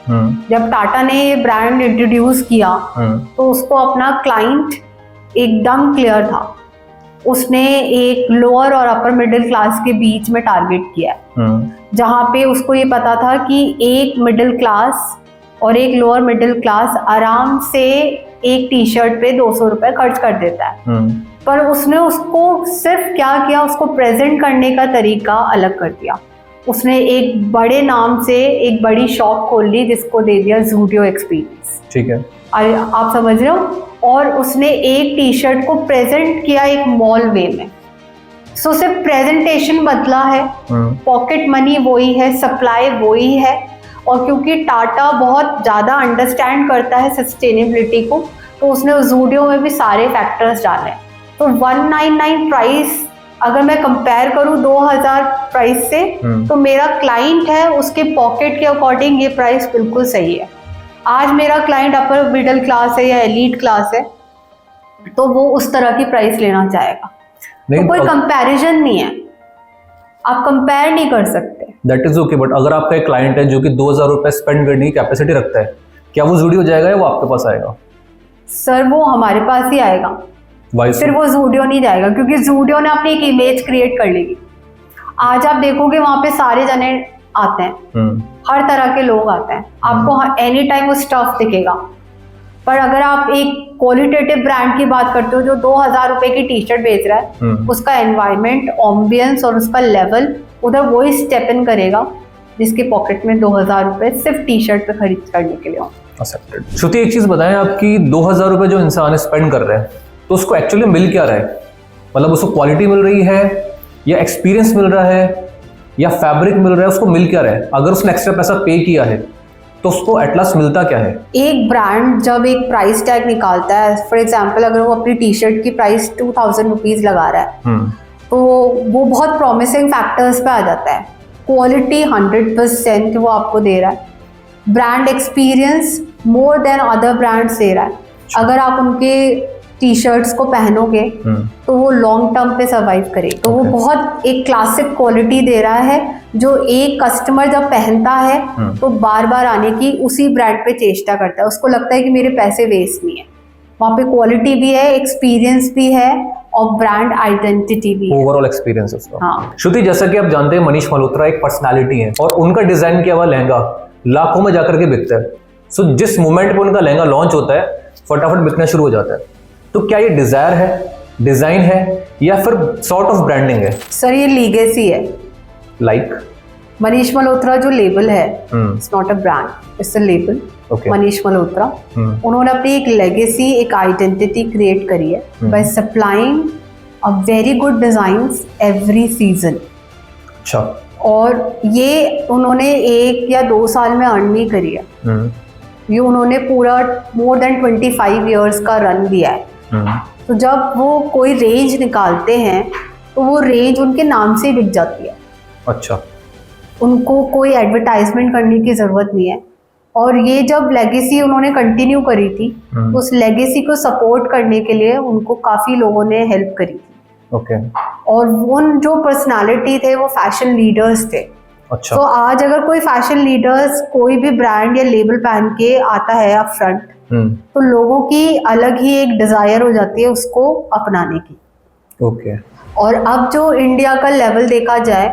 जब टाटा ने ये ब्रांड इंट्रोड्यूस किया तो उसको अपना क्लाइंट एकदम क्लियर था। उसने एक लोअर और अपर मिडिल क्लास के बीच में टारगेट किया, जहाँ पे उसको ये पता था कि एक मिडिल क्लास और एक लोअर मिडिल क्लास आराम से एक टी शर्ट पे 200 रुपए खर्च कर देता है। पर उसने उसको सिर्फ क्या किया, उसको प्रेजेंट करने का तरीका अलग कर दिया। उसने एक बड़े नाम से एक बड़ी शॉप खोल ली जिसको दे दिया ज़ूडियो एक्सपीरियंस। ठीक है, आप समझ रहे हो। और उसने एक टी शर्ट को प्रेजेंट किया एक मॉल वे में। सो सिर्फ प्रेजेंटेशन बदला है, पॉकेट मनी वही है, सप्लाई वही है। और क्योंकि टाटा बहुत ज़्यादा अंडरस्टैंड करता है सस्टेनेबिलिटी को, तो उसने ज़ूडियो में भी सारे फैक्टर्स डाले। तो 199 प्राइस अगर मैं कंपेयर करूँ 2000 प्राइस से, तो मेरा क्लाइंट है उसके पॉकेट के अकॉर्डिंग ये प्राइस बिल्कुल सही है। आज मेरा क्लाइंट अपर मिडिल क्लास है या एलीट क्लास है, तो वो उस तरह की प्राइस लेना चाहेगा। तो कोई कंपैरिजन नहीं है, आप कंपेयर नहीं कर सकते। दैट इज ओके, बट अगर आपका एक क्लाइंट है जो कि 2000 रुपए स्पेंड करने की कैपेसिटी रखता है, क्या वो ज़ूडियो जाएगा या वो आपके पास आएगा? सर, वो हमारे पास ही आएगा। फिर वो ज़ूडियो नहीं जाएगा, क्योंकि ज़ूडियो ने अपनी एक इमेज क्रिएट कर लेगी। आज आप देखोगे वहां पे सारे जने आते हैं, हर तरह के लोग आते हैं, आपको एनी टाइम वो स्टफ दिखेगा। पर अगर आप एक क्वालिटेटिव ब्रांड की बात करते हो जो 2000 रुपए की टी शर्ट बेच रहा है, उसका एनवायरमेंट, एम्बियंस और उसका लेवल उधर वही स्टेप इन करेगा जिसके पॉकेट में 2000 रुपए सिर्फ टी शर्ट पे खरीद करने के लिए हो। श्रुति, एक चीज बताएं, आपकी 2000 रुपए जो इंसान स्पेंड कर रहे हैं, तो उसको एक्चुअली मिल क्या रहा है? मतलब उसको क्वालिटी मिल रही है या एक्सपीरियंस मिल रहा है या फैब्रिक मिल रहा है? उसको मिल क्या रहा है? अगर उसने एक्स्ट्रा पैसा पे किया है तो उसको एट लास्ट मिलता क्या है? एक ब्रांड जब एक प्राइस टैग निकालता है, फॉर एग्जाम्पल अगर वो अपनी टी शर्ट की प्राइस 2000 रुपीज लगा रहा है, तो वो बहुत प्रॉमिसिंग फैक्टर्स पे आ जाता है। क्वालिटी 100% वो आपको दे रहा है, brand experience more than other brands दे रहा है। अगर आप उनके टी शर्ट्स को पहनोगे तो वो लॉन्ग टर्म पे सर्वाइव करे। तो वो बहुत एक क्लासिक क्वालिटी दे रहा है जो एक कस्टमर जब पहनता है तो बार बार आने की उसी ब्रांड पे चेष्टा करता है। उसको लगता है कि मेरे पैसे वेस्ट नहीं है। वहाँ पे क्वालिटी भी है, एक्सपीरियंस भी है और ब्रांड आइडेंटिटी भी है, ओवरऑल एक्सपीरियंस उसका। हाँ। श्रुति, जैसा कि आप जानते हैं, मनीष मल्होत्रा एक पर्सनालिटी है और उनका डिजाइन किया हुआ लहंगा लाखों में जाकर के बिकता है। सो जिस मोमेंट पे उनका लहंगा लॉन्च होता है, फटाफट बिकना शुरू हो जाता है। तो क्या ये डिजायर है, डिजाइन है या फिर सॉर्ट ऑफ ब्रांडिंग है? सर, ये लीगेसी है। लाइक मनीष मल्होत्रा जो लेबल है, it's not a brand, it's a label. Manish Malhotra, उन्होंने अपनी एक लेगेसी, एक आइडेंटिटी क्रिएट करी है by supplying a very good designs every season. अच्छा। और ये उन्होंने 1 या 2 साल में अर्न नहीं करी है, ये उन्होंने पूरा मोर देन 25 इयर्स का रन दिया है। तो जब वो कोई रेंज निकालते हैं तो वो रेंज उनके नाम से ही बिक जाती है। अच्छा। उनको कोई एडवर्टाइजमेंट करने की जरूरत नहीं है। और ये जब लेगेसी उन्होंने कंटिन्यू करी थी, तो उस लेगेसी को सपोर्ट करने के लिए उनको काफी लोगों ने हेल्प करी थी। ओके। और उन जो पर्सनालिटी थे वो फैशन लीडर्स थे। अच्छा। तो आज अगर कोई फैशन लीडर्स कोई भी ब्रांड या लेबल पहन के आता है अप फ्रंट, तो लोगों की अलग ही एक डिजायर हो जाती है उसको अपनाने की। ओके। और अब जो इंडिया का लेवल देखा जाए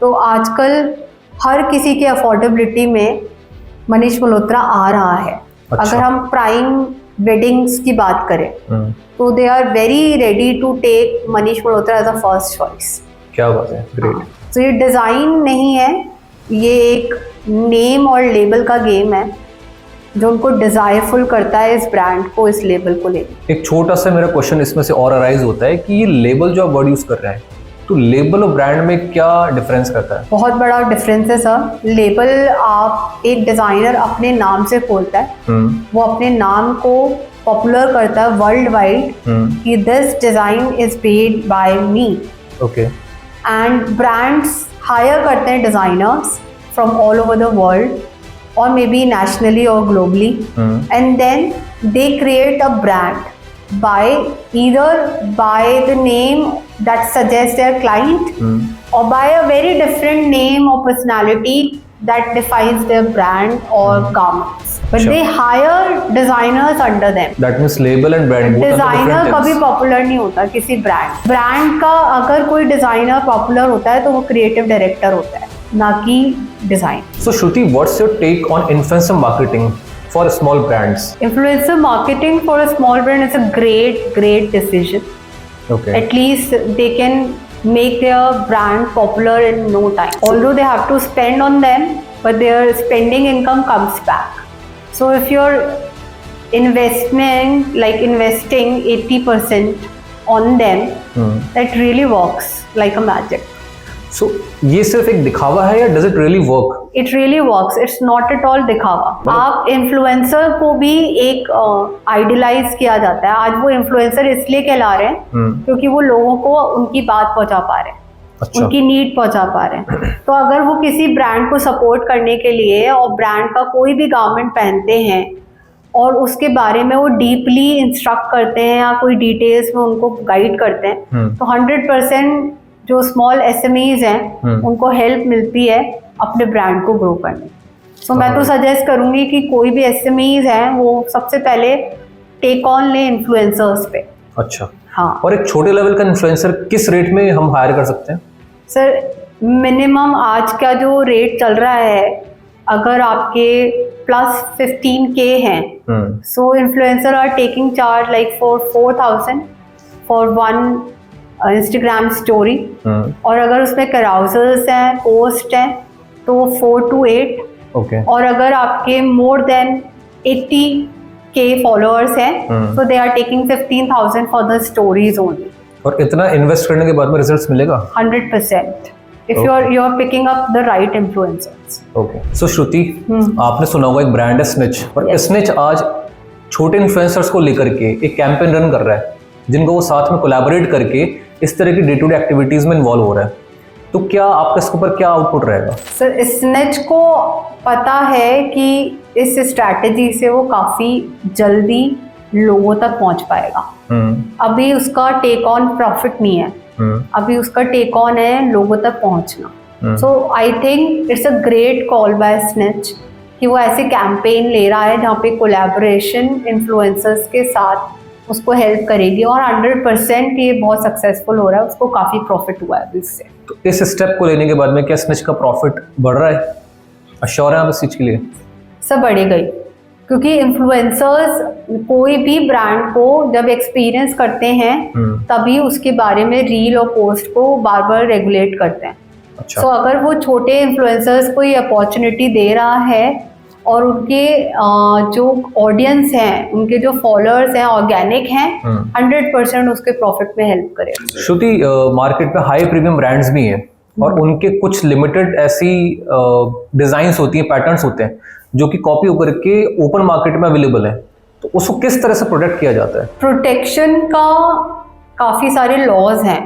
तो आजकल हर किसी के अफोर्डेबिलिटी में मनीष मल्होत्रा आ रहा है। अच्छा। अगर हम प्राइम वेडिंग्स की बात करें तो they are very ready to take Manish Malhotra as a first choice. क्या बात है, ग्रेट। तो ये डिज़ाइन नहीं है, ये एक नेम और लेबल का गेम है। जो उनको डिजायरफुल करता है इस ब्रांड को, इस लेबल को लेकर। एक छोटा सा मेरा क्वेश्चन इसमें से और अराइज होता है कि ये लेबल जो आप वर्ड यूज कर रहे हैं, तो लेबल और ब्रांड में क्या डिफरेंस करता है? बहुत बड़ा डिफरेंस है सर। लेबल आप एक डिजाइनर अपने नाम से खोलता है, वो अपने नाम को पॉपुलर करता है वर्ल्ड वाइड कि this design is made by me. Okay. And brands hire करते हैं designers from all over the world or maybe nationally or globally, and then they create a brand by either by the name that suggests their client or by a very different name or personality that defines their brand or garments. But Sure. they hire designers under them. That means label and brand both are designer different कभी things. Popular नहीं होता किसी brand का। अगर कोई designer popular होता है तो वो क्रिएटिव डायरेक्टर होता है, ना कि design. So Shruti, what's your take on influencer marketing for small brands? Influencer marketing for a small brand is a great decision. Okay. At least they can make their brand popular in no time. Although they have to spend on them, but their spending income comes back. So if you're investing 80% on them, that really works like a magic. So ये सिर्फ एक दिखावा है या does it really work? It really works. It's not at all दिखावा। आप influencer को भी एक आइडियलाइज किया जाता है। आज वो इन्फ्लुएंसर इसलिए कहला रहे हैं क्योंकि वो लोगों को उनकी बात पहुंचा पा रहे हैं, अच्छा। उनकी नीड पहुंचा पा रहे हैं। तो अगर वो किसी ब्रांड को सपोर्ट करने के लिए और ब्रांड का कोई भी गारमेंट पहनते हैं और उसके बारे में वो डीपली इंस्ट्रक्ट करते हैं या कोई डिटेल्स में उनको गाइड करते हैं, तो 100% जो स्मॉल SMEs हैं उनको हेल्प मिलती है अपने ब्रांड को ग्रो करने। सो मैं तो सजेस्ट करूंगी कि कोई भी SMEs हैं वो सबसे पहले टेक ऑन ले इन्फ्लुएंसर्स पे। अच्छा। हाँ। और एक छोटे लेवल का इन्फ्लुएंसर किस रेट में हम हायर कर सकते हैं? सर मिनिमम आज का जो रेट चल रहा है, अगर आपके प्लस 15K हैं, so influencer are taking charge like for 4,000 for one Instagram story, और अगर उसमें कराउजल्स हैं, पोस्ट हैं, तो 4 to 8। ओके। और अगर आपके मोर देन 80K फॉलोअर्स हैं तो they are taking 15,000 for the stories only. और इतना इन्वेस्ट करने के बाद में रिजल्ट्स मिलेगा? 100% if you are picking up the right influencers. Okay. So Shruti, आपने सुना होगा एक ब्रांड है स्निच, और स्निच आज छोटे इन्फ्लुएंसर्स को लेकर के एक कैंपेन रन कर रहा है जिनको वो साथ में कोलैबोरेट करके इस तरह की डे टू डे एक्टिविटीज में इन्वॉल्व हो रहा है। तो क्या आपका इसके ऊपर क्या आउटपुट रहेगा? सर स्निच को पता है कि इस स्ट्रैटेजी से वो काफ़ी जल्दी लोगों तक पहुंच पाएगा। अभी उसका टेक ऑन प्रॉफिट नहीं है, अभी उसका टेक ऑन है लोगों तक पहुंचना। So I think it's a great call by Snitch कि वो ऐसे कैंपेन ले रहा है जहाँ पे कोलैबोरेशन इन्फ्लुएंसर्स के साथ उसको हेल्प करेगी, और 100% ये बहुत सक्सेसफुल हो रहा है, उसको काफ़ी प्रॉफिट हुआ है इससे। तो इस स्टेप को लेने के बाद में क्या स्निच का प्रॉफिट बढ़ रहा है? अश्योर है आप इस चीज़ के लिए? सब बढ़ेगा ही, क्योंकि इन्फ्लुएंसर्स कोई भी ब्रांड को जब एक्सपीरियंस करते हैं तभी उसके बारे में रील और पोस्ट को बार बार रेगुलेट करते हैं। अच्छा। सो अगर वो छोटे इन्फ्लुएंसर्स को ये अपॉर्चुनिटी दे रहा है और उनके जो ऑडियंस हैं, उनके जो फॉलोअर्स हैं ऑर्गेनिक हैं, 100% उसके प्रॉफिट में हेल्प करेगा। श्रुति, मार्केट में हाई प्रीमियम ब्रांड्स भी हैं और उनके कुछ लिमिटेड ऐसी डिजाइन्स होती हैं, पैटर्न्स होते हैं जो कि कॉपी होकर के ओपन मार्केट में अवेलेबल है, तो उसको किस तरह से प्रोटेक्ट किया जाता है? प्रोटेक्शन का काफ़ी सारे लॉज हैं,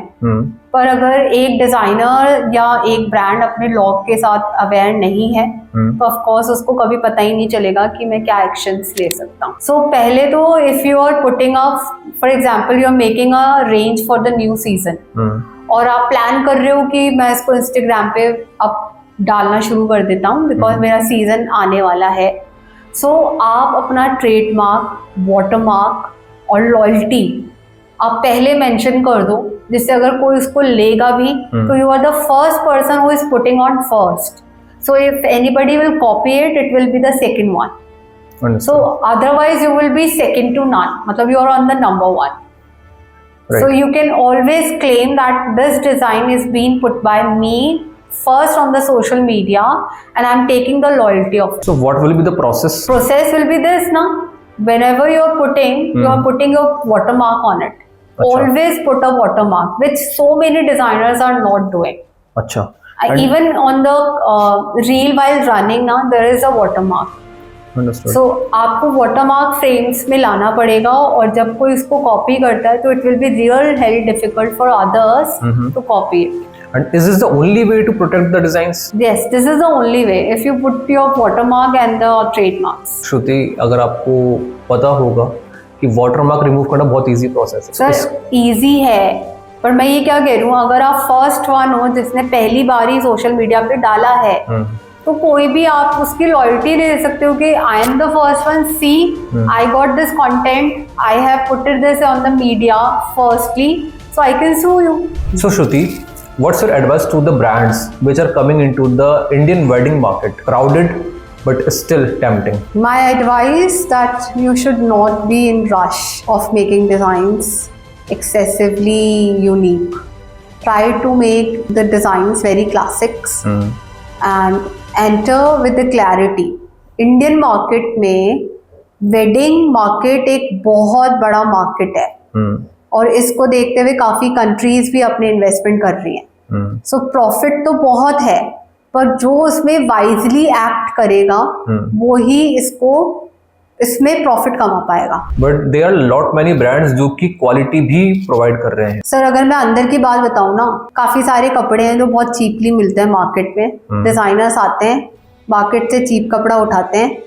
पर अगर एक डिज़ाइनर या एक ब्रांड अपने लॉ के साथ अवेयर नहीं है तो ऑफ कोर्स उसको कभी पता ही नहीं चलेगा कि मैं क्या एक्शंस ले सकता हूँ। सो पहले तो if you are putting up, for example you are making a range for the new season, और आप प्लान कर रहे हो कि मैं इसको इंस्टाग्राम पे अब डालना शुरू कर देता हूँ बिकॉज मेरा सीजन आने वाला है। सो आप अपना ट्रेडमार्क, वाटरमार्क और लॉयल्टी आप पहले मेंशन कर दो, जिससे अगर कोई उसको लेगा भी तो you are the first person who is putting on first. So if anybody will copy it, it will be the second one. So otherwise you will be second to none, मतलब you are on the number one. So you can always claim that this design is being put by me first on the social media and I'm taking the loyalty of it. So what will be the process? Process will be this now. Whenever you are putting your watermark on it. Achha. Always put a watermark, which so many designers are not doing. अच्छा. And- Even on the reel while running now, there is a watermark. Understood. So आपको watermark frames में लाना पड़ेगा और जब कोई इसको copy करता है तो it will be real hell difficult for others to copy it. And is this the only way to protect the designs? Yes, this is the only way. If you put your watermark and the trademarks. श्रुति, अगर आपको पता होगा कि watermark remove करना बहुत easy process है. Sir easy है, पर मैं ये क्या कह रही हूँ, अगर आप फर्स्ट वन हो जिसने पहली बार ही सोशल मीडिया पे डाला है तो कोई भी आप उसकी लॉयल्टी नहीं दे सकते हो कि I am the first one, see I got this content, I have puted this on the media firstly, so I can sue you. So Shruti, what's your advice to the brands which are coming into the Indian wedding market? Crowded but still tempting. My advice that you should not be in rush of making designs excessively unique. Try to make the designs very classics and enter with the clarity. Indian market में wedding market एक बहुत बड़ा market है और इसको देखते हुए काफ़ी countries भी अपने investment कर रही हैं. So profit तो बहुत है, पर जो उसमें वाइजली एक्ट करेगा वो ही इसमें प्रॉफिट कमा पाएगा. But they are lot many brands जो कि क्वालिटी भी प्रोवाइड कर रहे हैं. सर अगर मैं अंदर की बात बताऊं ना, काफी सारे कपड़े हैं जो बहुत चीपली मिलते हैं मार्केट में. डिजाइनर्स आते हैं, मार्केट से चीप कपड़ा उठाते हैं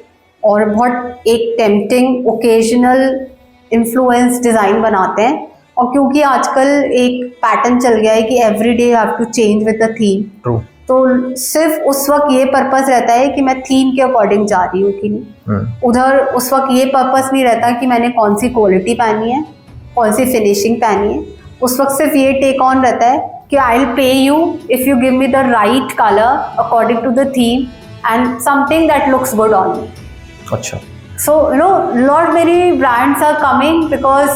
और बहुत एक टेम्पटिंग ओकेजनल इन्फ्लुएंस डिजाइन बनाते हैं. और क्योंकि आजकल एक पैटर्न चल गया है कि every day you have to change with the theme, true, तो सिर्फ उस वक्त ये पर्पस रहता है कि मैं थीम के अकॉर्डिंग जा रही हूँ कि नहीं. उधर उस वक्त ये पर्पस नहीं रहता कि मैंने कौन सी क्वालिटी पहनी है, कौन सी फिनिशिंग पहनी है. उस वक्त सिर्फ ये टेक ऑन रहता है कि I will pay you if you give me the right colour according to the theme and something that looks good on me. अच्छा. So you know lot many brands are coming because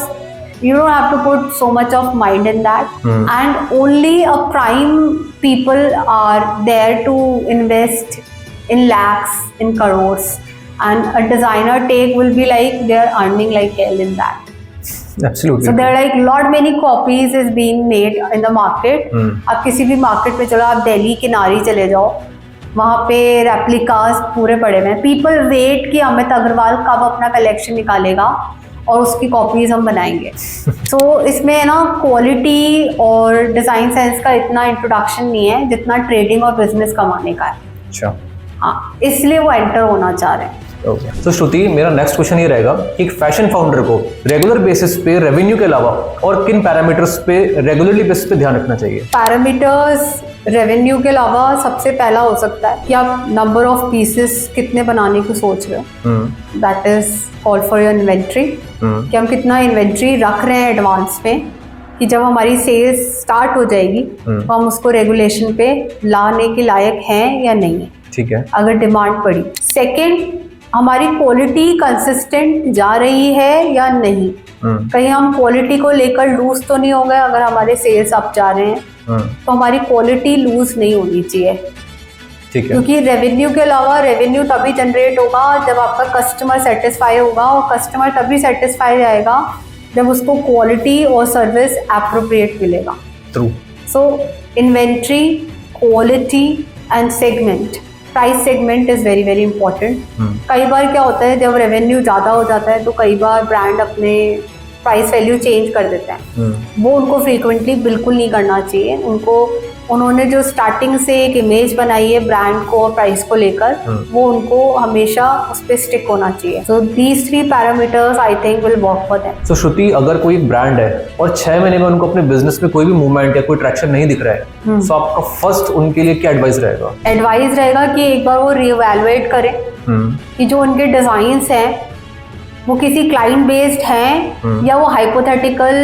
you don't have to put so much of mind in that, and only a prime people are there to invest in lakhs, in crores, and a designer take will be like they're earning like hell in that. Absolutely. So there are like lot many copies is being made in the market. आप किसी भी market पे चलो, आप दिल्ली किनारी चले जाओ, वहाँ पे रेप्लिकास पूरे पड़े हुए हैं. पीपल वेट कि अमित अग्रवाल कब अपना कलेक्शन निकालेगा और उसकी कॉपीज हम बनाएंगे. तो इसमें ना क्वालिटी और डिज़ाइन सेंस का इतना इंट्रोडक्शन नहीं है जितना ट्रेडिंग और बिजनेस कमाने का है. अच्छा. हाँ, इसलिए वो एंटर होना चाह रहे हैं. तो श्रुति, मेरा नेक्स्ट क्वेश्चन ये रहेगा कि एक फैशन फाउंडर को रेगुलर बेसिस पे रेवेन्यू के अलावा और किन पैरामीटर्स पे रेगुलरली बेसिस पे ध्यान रखना चाहिए? पैरामीटर्स रेवेन्यू के अलावा सबसे पहला हो सकता है कि आप नंबर ऑफ पीसेस कितने बनाने की सोच रहे हो. That is call for your inventory, कि हम कितना इन्वेंट्री रख रहे हैं एडवांस में, कि जब हमारी सेल्स स्टार्ट हो जाएगी तो हम उसको रेगुलेशन पे लाने के लायक हैं या नहीं है. ठीक है. अगर डिमांड पड़ी. सेकंड, हमारी क्वालिटी कंसिस्टेंट जा रही है या नहीं. कहीं हम क्वालिटी को लेकर लूज तो नहीं हो गए. अगर हमारे सेल्स अप जा रहे हैं तो हमारी क्वालिटी लूज नहीं होनी चाहिए. ठीक है. क्योंकि रेवेन्यू के अलावा रेवेन्यू तभी जनरेट होगा जब आपका कस्टमर सेटिस्फाई होगा, और कस्टमर तभी सेटिस्फाई जाएगा जब उसको क्वालिटी और सर्विस एप्रोप्रिएट मिलेगा. True. So inventory, quality and segment, price segment is very very important. कई बार क्या होता है, जब रेवेन्यू ज़्यादा हो जाता है तो कई बार ब्रांड अपने प्राइस वैल्यू चेंज कर देते हैं. वो उनको फ्रीक्वेंटली बिल्कुल नहीं करना चाहिए. उन्होंने जो स्टार्टिंग से एक इमेज बनाई है ब्रांड को और प्राइस को लेकर, वो उनको हमेशा उस पर स्टिक होना चाहिए. So these 3 parameters I think will work for them. So Shruti, अगर कोई ब्रांड है और 6 महीने में उनको अपने बिजनेस में कोई भी मूवमेंट या कोई ट्रैक्शन नहीं दिख रहा है, तो आपका फर्स्ट उनके लिए क्या एडवाइस रहेगा? एडवाइस रहेगा कि एक बार वो रीवैल्यूएट करें कि जो उनके डिजाइन्स हैं वो किसी क्लाइंट बेस्ड हैं या वो हाइपोथेटिकल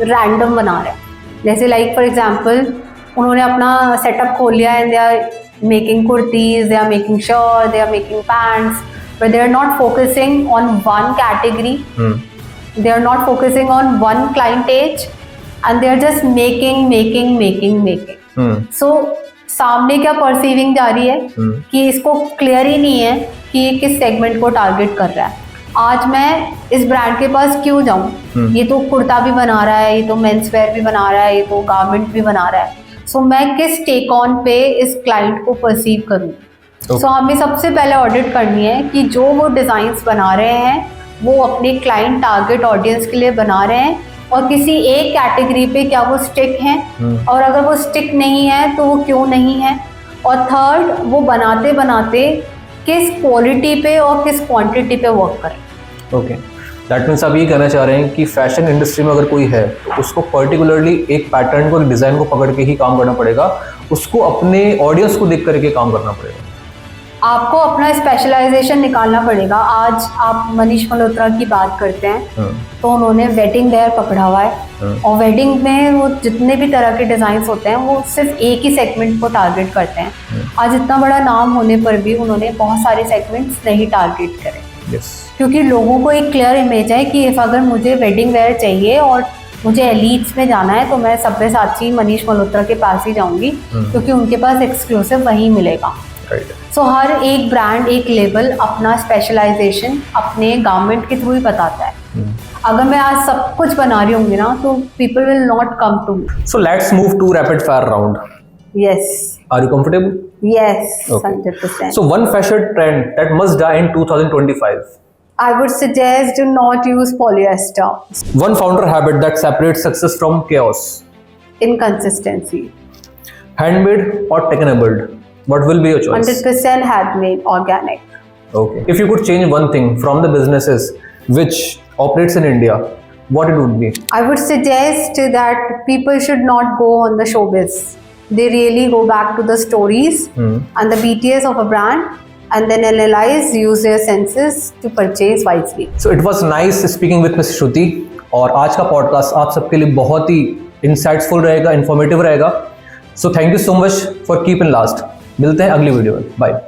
रैंडम बना रहे हैं. जैसे लाइक फॉर एग्जांपल उन्होंने अपना सेटअप खोल लिया and they are making kurtis, they are making shirt, they are making pants, but they are not focusing on one category, they are not focusing on one client as, and they are just making. So सामने क्या perceiving जा रही है कि इसको clear ही नहीं है कि ये किस सेगमेंट को टारगेट कर रहा है। आज मैं इस ब्रांड के पास क्यों जाऊं? ये तो कुर्ता भी बना रहा है, ये तो मेंस वेयर भी बना रहा है, ये तो गारमेंट भी बना रहा है। सो मैं किस टेक ऑन पे इस क्लाइंट को परसीव करूं? सो हमें सबसे पहले ऑडिट करनी है कि जो वो डिजाइन्स बना रहे हैं वो अपने क्लाइंट टारगेट ऑडियंस के लिए बना रहे हैं और किसी एक कैटेगरी पे क्या वो स्टिक हैं, और अगर वो स्टिक नहीं है तो वो क्यों नहीं है, और थर्ड वो बनाते बनाते किस क्वालिटी पे और किस क्वांटिटी पे वर्क करें। ओके, दैट मीन्स आप ये कहना चाह रहे हैं कि फैशन इंडस्ट्री में अगर कोई है तो उसको पर्टिकुलरली एक पैटर्न को, एक डिज़ाइन को पकड़ के ही काम करना पड़ेगा, उसको अपने ऑडियंस को देख करके काम करना पड़ेगा। आपको अपना स्पेशलाइजेशन निकालना पड़ेगा। आज आप मनीष मल्होत्रा की बात करते हैं तो उन्होंने वेडिंग वेयर पकड़ा हुआ है और वेडिंग में वो जितने भी तरह के डिजाइन होते हैं वो सिर्फ एक ही सेगमेंट को टारगेट करते हैं। आज इतना बड़ा नाम होने पर भी उन्होंने बहुत सारे सेगमेंट्स नहीं टारगेट करे। क्योंकि लोगों को एक क्लियर इमेज है कि अगर मुझे वेडिंग वेयर चाहिए और मुझे एलीट्स में जाना है तो मैं सब्यसाची मनीष मल्होत्रा के पास ही जाऊंगी, क्योंकि उनके पास एक्सक्लूसिव वहीं मिलेगा। सो हर एक ब्रांड, एक लेबल अपना स्पेशलाइजेशन अपने गारमेंट के थ्रू ही बताता है। अगर मैं आज सब कुछ बना रही होंगी ना तो people will not come to me. So let's move to rapid fire round. Yes. Are you comfortable? Yes, Okay. 100%. So one fashion trend that must die in 2025. I would suggest do not use polyester. One founder habit that separates success from chaos. Inconsistency. Handmade or tech-enabled? What will be your choice? 100% handmade, organic. Okay. If you could change one thing from the businesses which operates in India, what it would be? I would suggest that people should not go on the showbiz. They really go back to the stories and the BTS of a brand and then analyze, use their senses to purchase wisely. So it was nice speaking with Miss Shruti, और आज का podcast आप सबके लिए बहुत ही इंसाइट्सफुल रहेगा, informative रहेगा। So thank you so much for keeping last. मिलते हैं अगली वीडियो में। बाय।